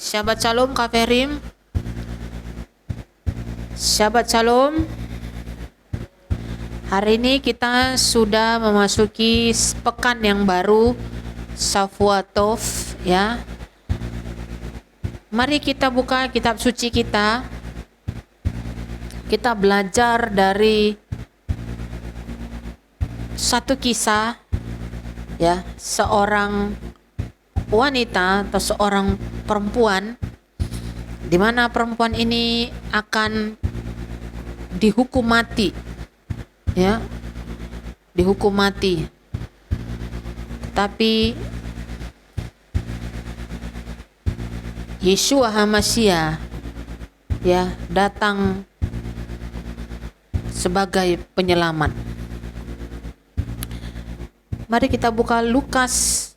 Shabbat Shalom Kak Ferim. Shabbat Shalom. Hari ini kita sudah memasuki pekan yang baru, Shavuotov ya. Mari kita buka kitab suci kita. Kita belajar dari satu kisah ya, seorang wanita atau seorang perempuan di mana perempuan ini akan dihukum mati ya, dihukum mati. Tapi Yeshua HaMashiach ya datang sebagai penyelamat. Mari kita buka Lukas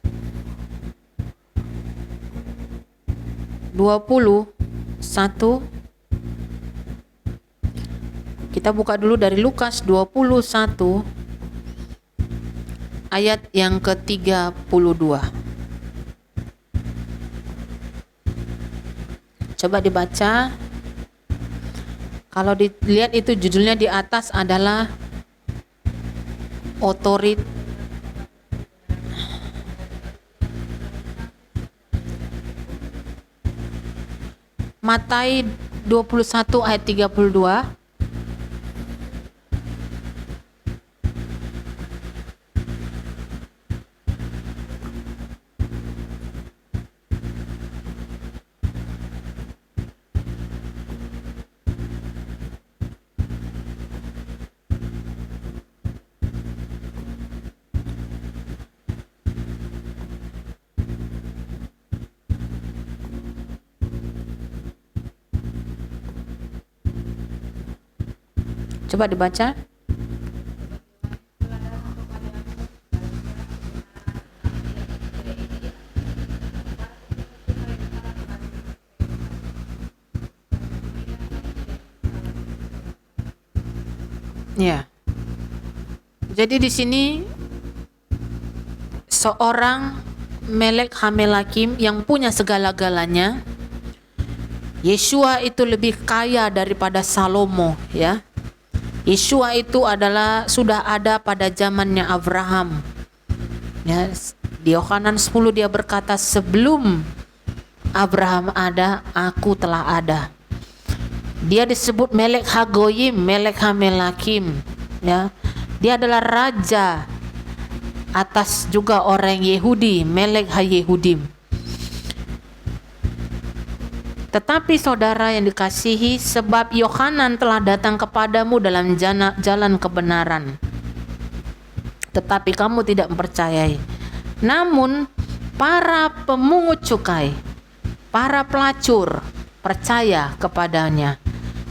21. Kita buka dulu dari Lukas 21 ayat yang ke-32. Coba dibaca. Kalau dilihat itu judulnya di atas adalah otorit. Matai 21 ayat 32. Coba dibaca. Ya. Jadi di sini seorang Melek Hamelakim yang punya segala-galanya. Yeshua itu lebih kaya daripada Salomo ya. Yeshua itu adalah sudah ada pada zamannya Abraham. Ya, di Yohanan 10 dia berkata, sebelum Abraham ada, aku telah ada. Dia disebut Melek Hagoyim, Melek Hamelakim. Ya, dia adalah raja atas juga orang Yehudi, Melek HaYehudim. Tetapi saudara yang dikasihi, sebab Yohanan telah datang kepadamu dalam jalan kebenaran, tetapi kamu tidak mempercayai. Namun para pemungut cukai, para pelacur percaya kepadanya,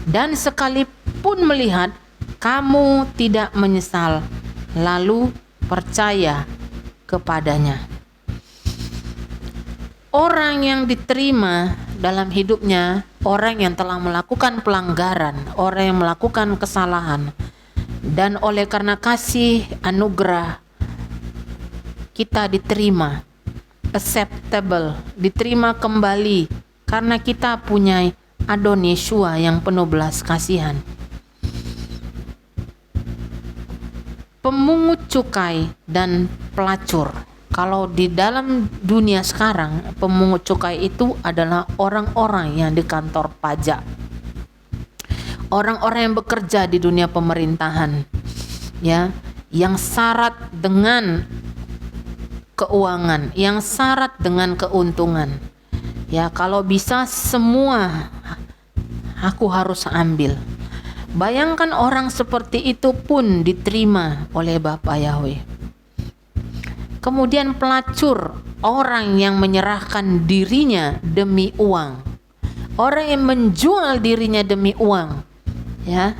dan sekalipun melihat kamu tidak menyesal, lalu percaya kepadanya. Orang yang diterima dalam hidupnya, orang yang telah melakukan pelanggaran, orang yang melakukan kesalahan, dan oleh karena kasih anugerah kita diterima, acceptable, diterima kembali karena kita punya Adon Yeshua yang penuh belas kasihan. Pemungut cukai dan pelacur. Kalau di dalam dunia sekarang, pemungut cukai itu adalah orang-orang yang di kantor pajak, orang-orang yang bekerja di dunia pemerintahan, ya, yang syarat dengan keuangan, yang syarat dengan keuntungan. Ya, kalau bisa semua aku harus ambil. Bayangkan orang seperti itu pun diterima oleh Bapa Yahweh. Kemudian pelacur, orang yang menyerahkan dirinya demi uang, orang yang menjual dirinya demi uang, ya,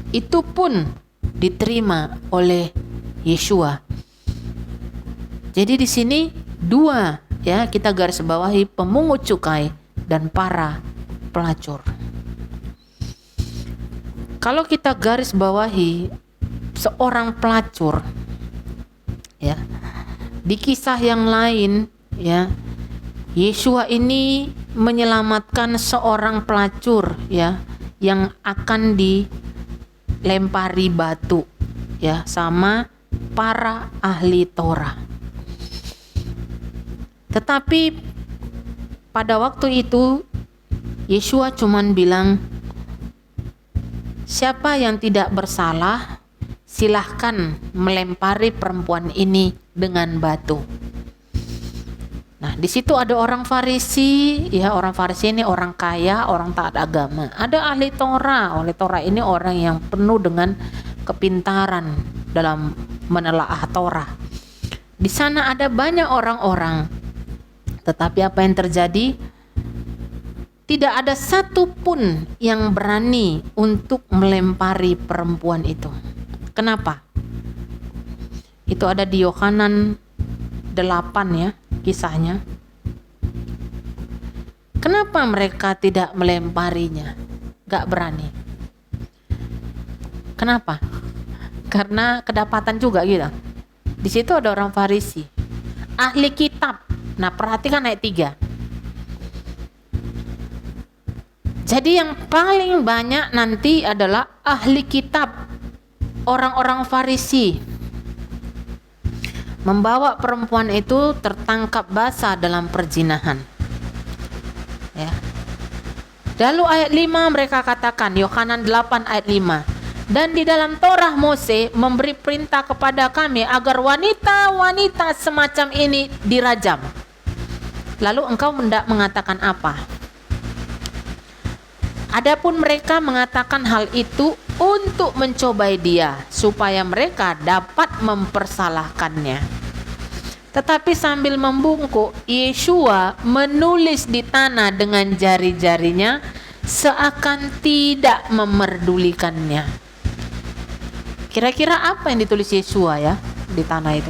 itu pun diterima oleh Yeshua. Jadi di sini dua, ya, kita garis bawahi pemungut cukai dan para pelacur. Kalau kita garis bawahi seorang pelacur, ya, di kisah yang lain ya, Yeshua ini menyelamatkan seorang pelacur ya yang akan dilempari batu ya sama para ahli Torah. Tetapi pada waktu itu Yeshua cuman bilang, siapa yang tidak bersalah silahkan melempari perempuan ini dengan batu. Nah, di situ ada orang Farisi, ya orang Farisi ini orang kaya, orang taat agama. Ada ahli Torah. Ahli Torah ini orang yang penuh dengan kepintaran dalam menelaah Torah. Di sana ada banyak orang-orang. Tetapi apa yang terjadi? Tidak ada satupun yang berani untuk melempari perempuan itu. Kenapa? Itu ada di Yohanan 8 ya. Kisahnya, kenapa mereka tidak melemparinya? Gak berani. Kenapa? Karena kedapatan juga gitu. Di situ ada orang Farisi, ahli kitab. Nah, perhatikan ayat 3. Jadi yang paling banyak nanti adalah ahli kitab, orang-orang Farisi. Membawa perempuan itu tertangkap basah dalam perzinahan. Ya. Lalu ayat 5 mereka katakan, Yohanan 8 ayat 5. Dan di dalam Torah Mose memberi perintah kepada kami agar wanita-wanita semacam ini dirajam. Lalu engkau hendak mengatakan apa? Adapun mereka mengatakan hal itu untuk mencobai dia, supaya mereka dapat mempersalahkannya. Tetapi sambil membungkuk, Yeshua menulis di tanah dengan jari-jarinya, seakan tidak memerdulikannya. Kira-kira apa yang ditulis Yeshua ya di tanah itu?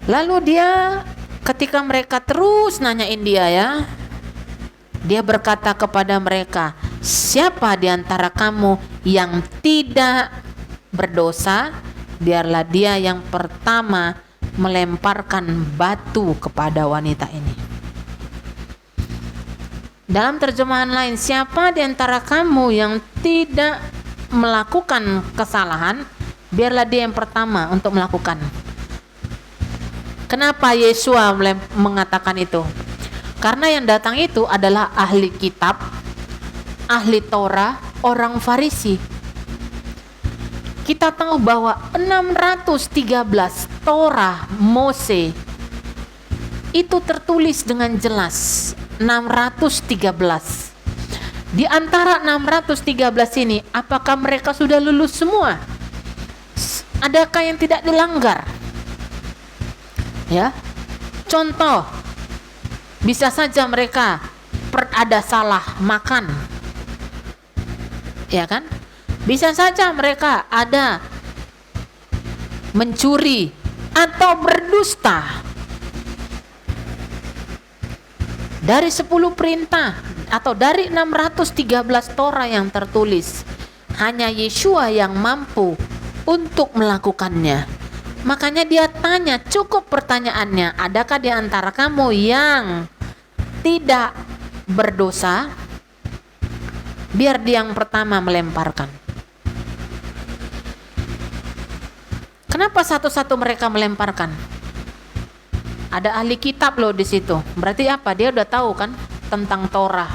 Lalu dia, ketika mereka terus nanyain dia ya, dia berkata kepada mereka, siapa di antara kamu yang tidak berdosa, biarlah dia yang pertama melemparkan batu kepada wanita ini. Dalam terjemahan lain, siapa di antara kamu yang tidak melakukan kesalahan, biarlah dia yang pertama untuk melakukan. Kenapa Yeshua mengatakan itu? Karena yang datang itu adalah ahli kitab, ahli Torah, orang Farisi. Kita tahu bahwa 613 Torah Mose itu tertulis dengan jelas. 613. Di antara 613 ini, apakah mereka sudah lulus semua? Adakah yang tidak dilanggar? Ya. Contoh, bisa saja mereka ada salah makan. Ya kan? Bisa saja mereka ada mencuri atau berdusta. Dari 10 perintah atau dari 613 Torah yang tertulis, hanya Yeshua yang mampu untuk melakukannya. Makanya dia tanya, cukup pertanyaannya, adakah di antara kamu yang tidak berdosa? Biar dia yang pertama melemparkan. Kenapa satu-satu mereka melemparkan? Ada ahli kitab loh di situ. Berarti apa? Dia udah tahu kan tentang Torah.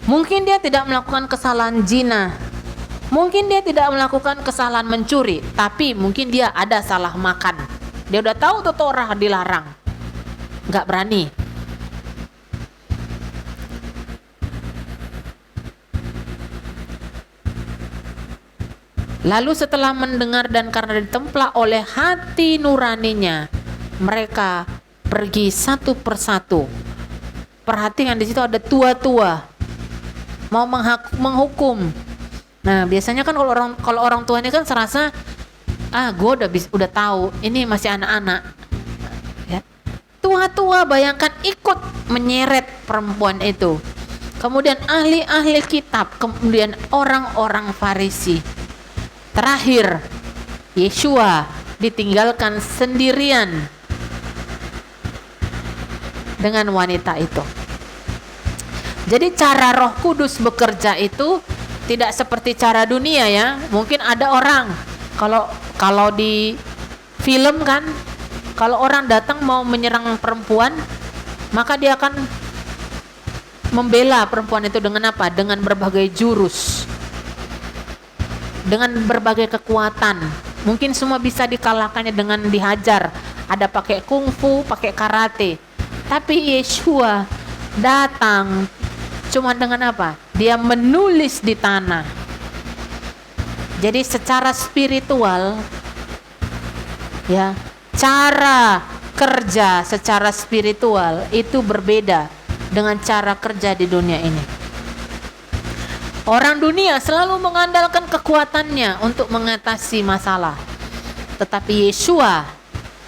Mungkin dia tidak melakukan kesalahan zina. Mungkin dia tidak melakukan kesalahan mencuri, tapi mungkin dia ada salah makan. Dia udah tahu tuh Torah dilarang. Nggak berani. Lalu setelah mendengar dan karena ditemplak oleh hati nuraninya, mereka pergi satu persatu. Perhatikan di situ ada tua-tua mau menghukum. Nah, biasanya kan kalau orang tua ini kan serasa gue udah tahu, ini masih anak-anak. Ya. Tua-tua bayangkan ikut menyeret perempuan itu. Kemudian ahli-ahli kitab, kemudian orang-orang Farisi. Terakhir, Yeshua ditinggalkan sendirian dengan wanita itu. Jadi cara Roh Kudus bekerja itu tidak seperti cara dunia ya. Mungkin ada orang kalau di film kan, kalau orang datang mau menyerang perempuan, maka dia akan membela perempuan itu dengan apa? Dengan berbagai jurus, dengan berbagai kekuatan. Mungkin semua bisa dikalahkannya dengan dihajar. Ada pakai kungfu, pakai karate. Tapi Yeshua datang cuma dengan apa? Dia menulis di tanah. Jadi secara spiritual, ya, cara kerja secara spiritual itu berbeda dengan cara kerja di dunia ini. Orang dunia selalu mengandalkan kekuatannya untuk mengatasi masalah. Tetapi Yeshua,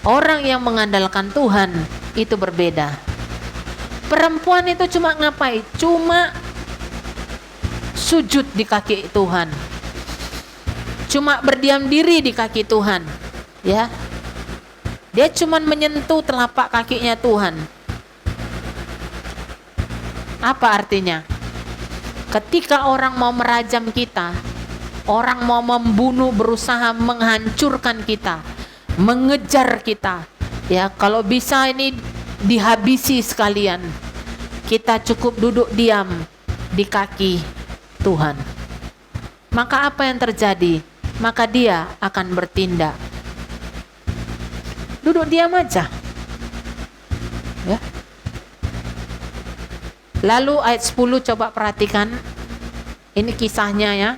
orang yang mengandalkan Tuhan, itu berbeda. Perempuan itu cuma ngapain? Cuma sujud di kaki Tuhan. Cuma berdiam diri di kaki Tuhan. Ya. Dia cuma menyentuh telapak kakinya Tuhan. Apa artinya? Ketika orang mau merajam kita, orang mau membunuh, berusaha menghancurkan kita, mengejar kita, ya, kalau bisa ini dihabisi sekalian, kita cukup duduk diam di kaki Tuhan. Maka apa yang terjadi? Maka dia akan bertindak. Duduk diam aja, ya. Lalu ayat 10 coba perhatikan. Ini kisahnya ya.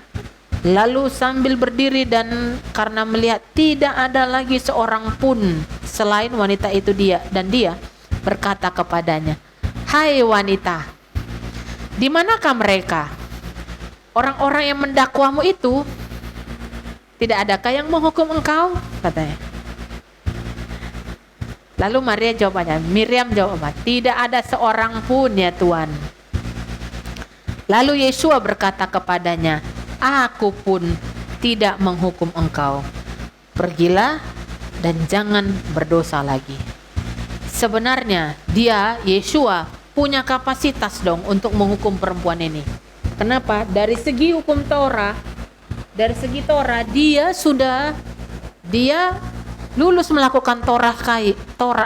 Lalu sambil berdiri dan karena melihat tidak ada lagi seorang pun selain wanita itu dia berkata kepadanya, "Hai wanita, di manakah mereka? Orang-orang yang mendakwamu itu, tidak adakah yang menghukum engkau?" katanya. Lalu Miriam jawab, "Tidak ada seorang pun ya Tuhan." Lalu Yeshua berkata kepadanya, "Aku pun tidak menghukum engkau. Pergilah dan jangan berdosa lagi." Sebenarnya Yeshua punya kapasitas dong untuk menghukum perempuan ini. Kenapa? Dari segi hukum Torah, dia lulus melakukan Torah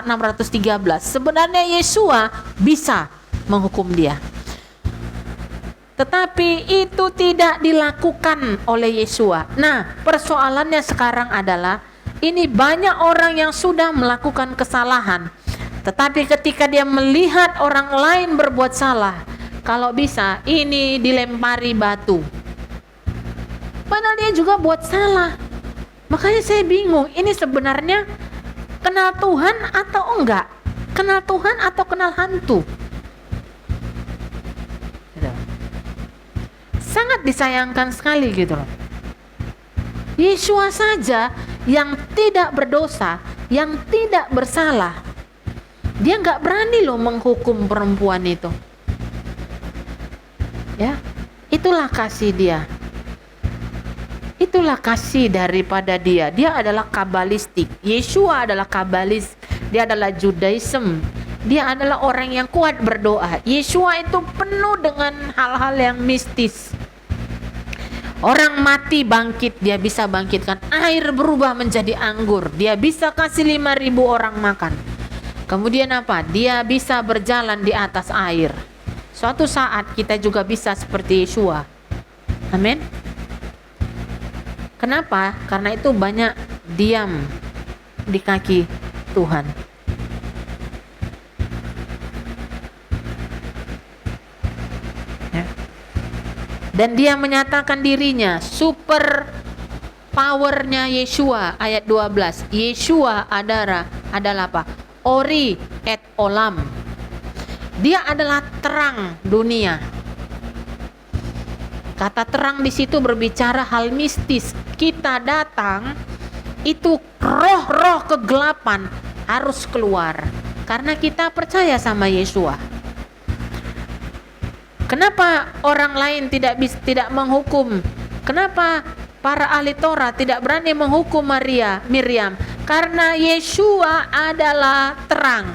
613. Sebenarnya Yeshua bisa menghukum dia. Tetapi itu tidak dilakukan oleh Yeshua. Nah, persoalannya sekarang adalah ini banyak orang yang sudah melakukan kesalahan. Tetapi ketika dia melihat orang lain berbuat salah, kalau bisa ini dilempari batu. Padahal dia juga buat salah. Makanya saya bingung, ini sebenarnya kenal Tuhan atau enggak? Kenal Tuhan atau kenal hantu? Sangat disayangkan sekali gitu loh. Yeshua saja yang tidak berdosa, yang tidak bersalah, dia enggak berani loh menghukum perempuan itu. Ya, itulah kasih dia. Itulah kasih daripada dia. Dia adalah kabalistik. Yeshua adalah kabalis. Dia adalah Judaism. Dia adalah orang yang kuat berdoa. Yeshua itu penuh dengan hal-hal yang mistis. Orang mati bangkit. Dia bisa bangkitkan air berubah menjadi anggur. Dia bisa kasih 5.000 orang makan. Kemudian apa? Dia bisa berjalan di atas air. Suatu saat kita juga bisa seperti Yeshua. Amin. Kenapa? Karena itu banyak diam di kaki Tuhan. Ya. Dan dia menyatakan dirinya super powernya Yeshua. Ayat 12. Yeshua adalah apa? Ori et olam. Dia adalah terang dunia. Kata terang di situ berbicara hal mistis. Kita datang, itu roh-roh kegelapan harus keluar karena kita percaya sama Yeshua. Kenapa orang lain tidak menghukum? Kenapa para ahli Torah tidak berani menghukum Miriam? Karena Yeshua adalah terang.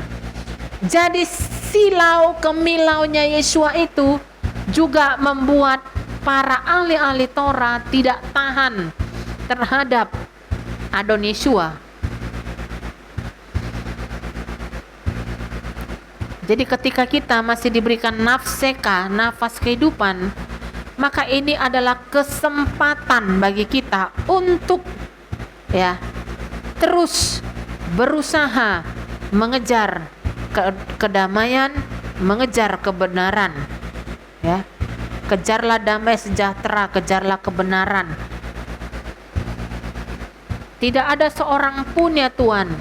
Jadi silau kemilaunya Yeshua itu juga membuat para ahli-ahli Torah tidak tahan terhadap Adon Yeshua. Jadi ketika kita masih diberikan nafseka, nafas kehidupan, maka ini adalah kesempatan bagi kita untuk terus berusaha mengejar kedamaian, mengejar kebenaran. Kejarlah damai sejahtera, kejarlah kebenaran. Tidak ada seorang pun ya Tuhan.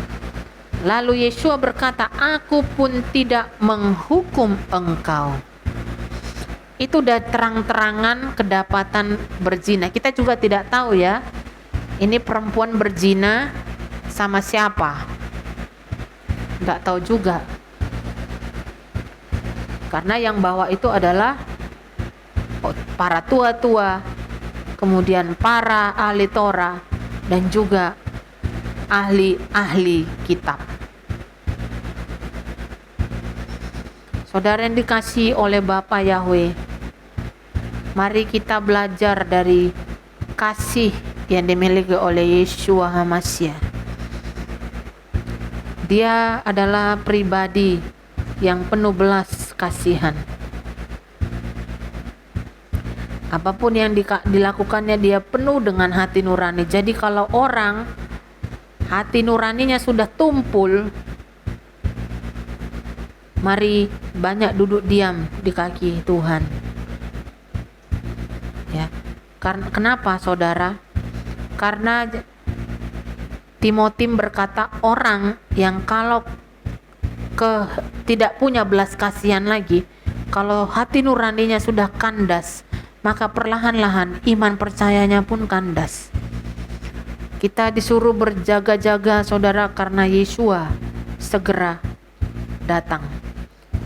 Lalu Yeshua berkata, aku pun tidak menghukum engkau. Itu udah terang-terangan kedapatan berzina. Kita juga tidak tahu ya, ini perempuan berzina sama siapa. Nggak tahu juga. Karena yang bawa itu adalah para tua-tua, kemudian para ahli Torah, dan juga ahli-ahli kitab. Saudara yang dikasihi oleh Bapa Yahweh, mari kita belajar dari kasih yang dimiliki oleh Yeshua HaMashiach. Dia adalah pribadi yang penuh belas kasihan. Apapun yang dilakukannya, dia penuh dengan hati nurani. Jadi kalau orang hati nuraninya sudah tumpul, mari banyak duduk diam di kaki Tuhan. Kenapa saudara? Karena Timotim berkata, orang yang kalau tidak punya belas kasihan lagi, kalau hati nuraninya sudah kandas, maka perlahan-lahan iman percayanya pun kandas. Kita disuruh berjaga-jaga saudara, karena Yeshua segera datang.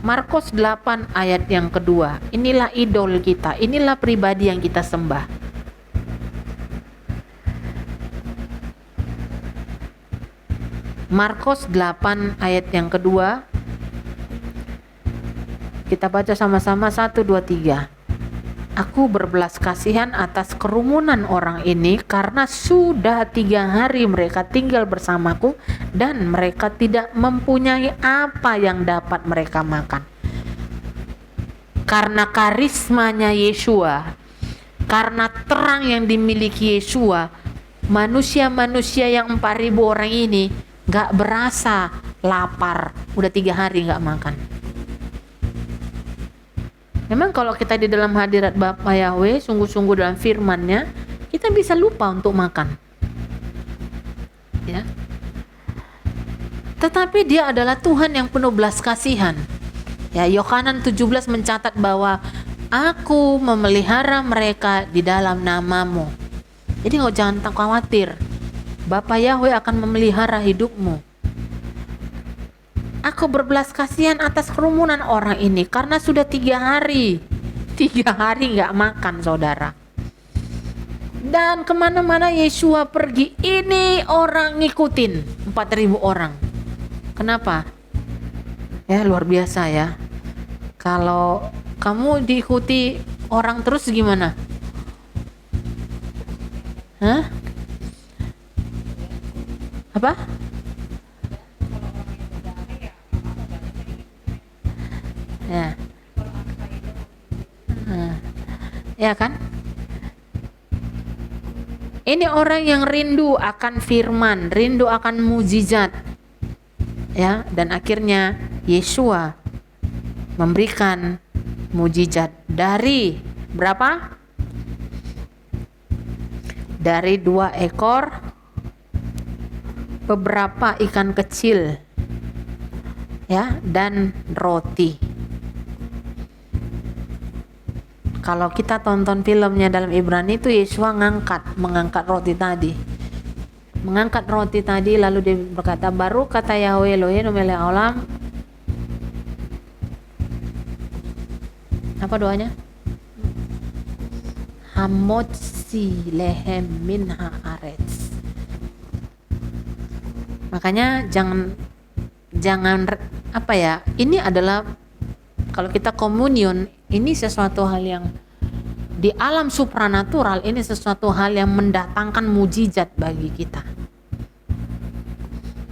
Markus 8 ayat yang kedua. Inilah idol kita, inilah pribadi yang kita sembah. Markus 8 ayat yang kedua. Kita baca sama-sama 1, 2, 3. Aku berbelas kasihan atas kerumunan orang ini, karena sudah 3 hari mereka tinggal bersamaku dan mereka tidak mempunyai apa yang dapat mereka makan. Karena karismanya Yeshua, karena terang yang dimiliki Yeshua, manusia-manusia yang 4.000 orang ini gak berasa lapar, udah 3 hari gak makan. Memang kalau kita di dalam hadirat Bapa Yahweh, sungguh-sungguh dalam firman-Nya, kita bisa lupa untuk makan. Ya. Tetapi dia adalah Tuhan yang penuh belas kasihan. Ya, Yohanan 17 mencatat bahwa aku memelihara mereka di dalam namamu. Jadi jangan khawatir. Bapa Yahweh akan memelihara hidupmu. Aku berbelas kasihan atas kerumunan orang ini, karena sudah 3 hari gak makan saudara. Dan kemana-mana Yeshua pergi, ini orang ngikutin 4.000 orang. Kenapa? Ya luar biasa ya. Kalau kamu diikuti orang terus gimana? Hah? Apa? Ya. Ya kan? Ini orang yang rindu akan firman, rindu akan mujizat. Ya, dan akhirnya Yeshua memberikan mujizat dari berapa? Dari 2 ekor beberapa ikan kecil. Ya, dan roti. Kalau kita tonton filmnya dalam Ibrani itu, Yeshua mengangkat roti tadi. Mengangkat roti tadi, lalu dia berkata, baru kata Yahweh Elohim melek olam. Apa doanya? Hamotzi lehem min haaretz. Makanya jangan apa ya? Ini adalah kalau kita komunion, ini sesuatu hal yang di alam supranatural, ini sesuatu hal yang mendatangkan mujizat bagi kita.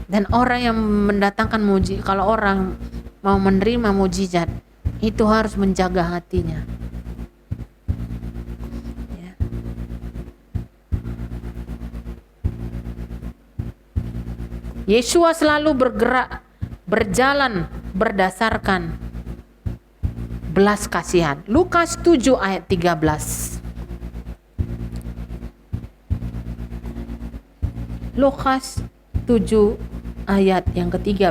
Dan orang yang mendatangkan mujizat, kalau orang mau menerima mujizat, itu harus menjaga hatinya. Ya. Yesua selalu bergerak, berjalan berdasarkan belas kasihan. Lukas 7 ayat 13. Lukas 7 ayat yang ke-13.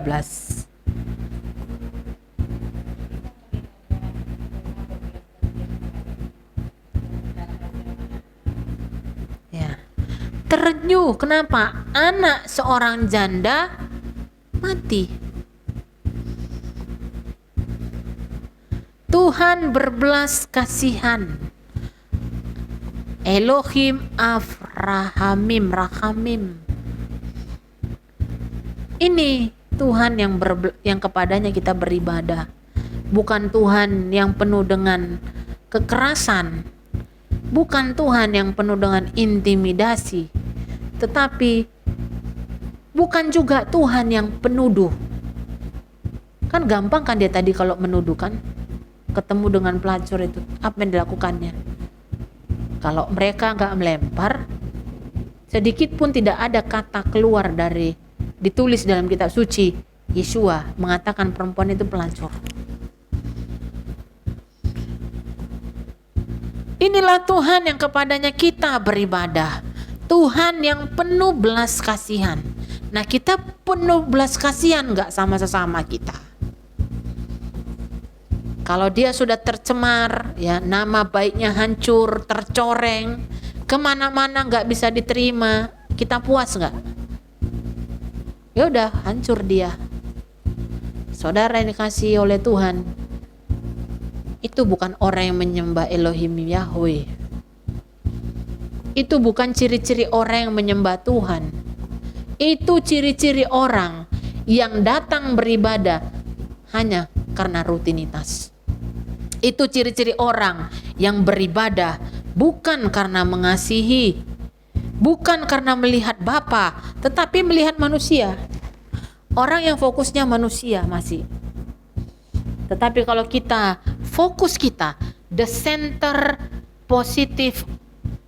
Ya. Terenyuh, kenapa? Anak seorang janda mati. Tuhan berbelas kasihan. Elohim Rahamim. Ini Tuhan yang kepadanya kita beribadah. Bukan Tuhan yang penuh dengan kekerasan. Bukan Tuhan yang penuh dengan intimidasi. Tetapi bukan juga Tuhan yang penuduh. Kan gampang kan dia tadi kalau menuduh kan? Ketemu dengan pelacur itu, apa yang dilakukannya? Kalau mereka nggak melempar, sedikit pun tidak ada kata keluar dari, ditulis dalam kitab suci, Yesua mengatakan perempuan itu pelacur. Inilah Tuhan yang kepadanya kita beribadah. Tuhan yang penuh belas kasihan. Nah, kita penuh belas kasihan nggak sama sesama kita? Kalau dia sudah tercemar, ya nama baiknya hancur, tercoreng, kemana-mana nggak bisa diterima, kita puas nggak? Ya udah, hancur dia. Saudara yang dikasihi oleh Tuhan, itu bukan orang yang menyembah Elohim Yahweh. Itu bukan ciri-ciri orang yang menyembah Tuhan. Itu ciri-ciri orang yang datang beribadah hanya karena rutinitas. Itu ciri-ciri orang yang beribadah bukan karena mengasihi, bukan karena melihat Bapa, tetapi melihat manusia. Orang yang fokusnya manusia masih. Tetapi kalau kita, fokus kita, the center positive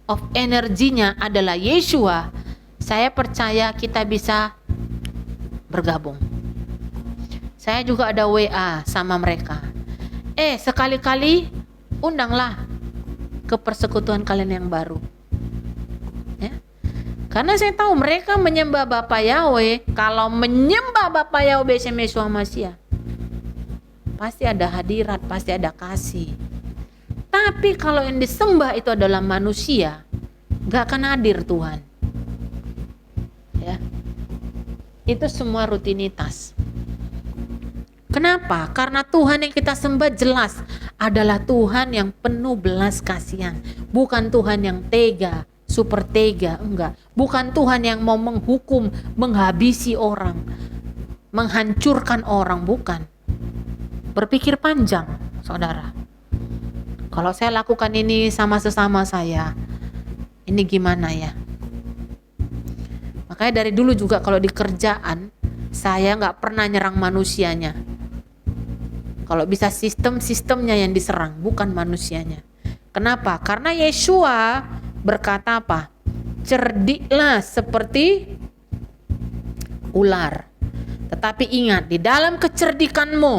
of energinya adalah Yesua, saya percaya kita bisa bergabung. Saya juga ada WA sama mereka. Sekali-kali undanglah ke persekutuan kalian yang baru. Ya. Karena saya tahu mereka menyembah Bapa Yahweh. Kalau menyembah Bapa Yahweh Yesua Mashiach, pasti ada hadirat, pasti ada kasih. Tapi kalau yang disembah itu adalah manusia, gak akan hadir Tuhan. Ya. Itu semua rutinitas. Kenapa? Karena Tuhan yang kita sembah jelas adalah Tuhan yang penuh belas kasihan. Bukan Tuhan yang tega, super tega, enggak. Bukan Tuhan yang mau menghukum, menghabisi orang, menghancurkan orang, bukan. Berpikir panjang, saudara. Kalau saya lakukan ini sama sesama saya, ini gimana ya? Makanya dari dulu juga kalau di kerjaan, saya nggak pernah nyerang manusianya. Kalau bisa sistemnya yang diserang, bukan manusianya. Kenapa? Karena Yesua berkata apa? Cerdiklah seperti ular. Tetapi ingat, di dalam kecerdikanmu,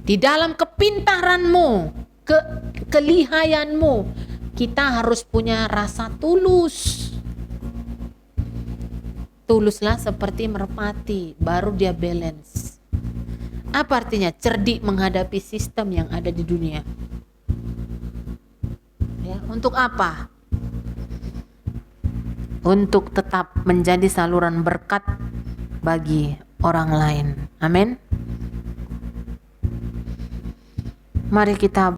di dalam kepintaranmu, kelihayanmu, kita harus punya rasa tulus. Tuluslah seperti merpati, baru dia balance. Apa artinya? Cerdik menghadapi sistem yang ada di dunia. Ya, untuk apa? Untuk tetap menjadi saluran berkat bagi orang lain. Amin. Mari kita